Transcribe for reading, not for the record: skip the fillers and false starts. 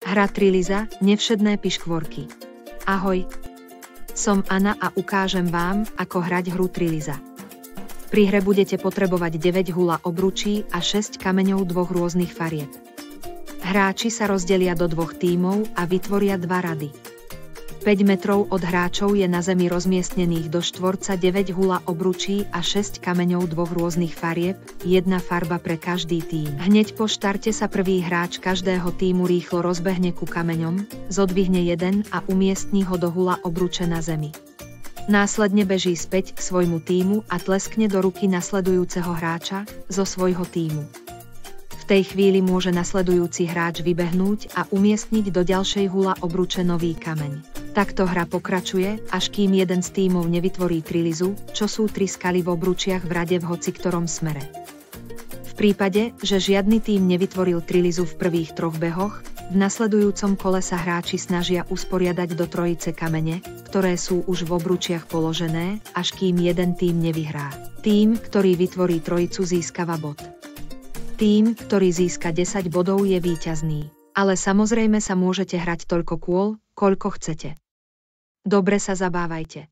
Hra Triliza, nevšedné piškvorky. Ahoj. Som Anna a ukážem vám, ako hrať hru Triliza. Pri hre budete potrebovať 9 hula obručí a 6 kameňov dvoch rôznych farieb. Hráči sa rozdelia do dvoch tímov a vytvoria dva rady. 5 metrov od hráčov je na zemi rozmiestnených do štvorca 9 hula obručí a 6 kameňov dvoch rôznych farieb, jedna farba pre každý tím. Hneď po štarte sa prvý hráč každého tímu rýchlo rozbehne ku kameňom, zodvihne jeden a umiestní ho do hula obruče na zemi. Následne beží späť k svojmu tímu a tleskne do ruky nasledujúceho hráča zo svojho tímu. V tej chvíli môže nasledujúci hráč vybehnúť a umiestniť do ďalšej hula obruče nový kameň. Takto hra pokračuje, až kým jeden z tímov nevytvorí trilizu, čo sú 3 skaly v obručiach v rade v hociktorom smere. V prípade, že žiadny tím nevytvoril trilizu v prvých 3 behoch, v nasledujúcom kole sa hráči snažia usporiadať do trojice kamene, ktoré sú už v obručiach položené, až kým jeden tím nevyhrá. Tím, ktorý vytvorí trojicu, získava bod. Tím, ktorý získa 10 bodov, je víťazný. Ale samozrejme sa môžete hrať toľko kôl, koľko chcete. Dobre sa zabávajte.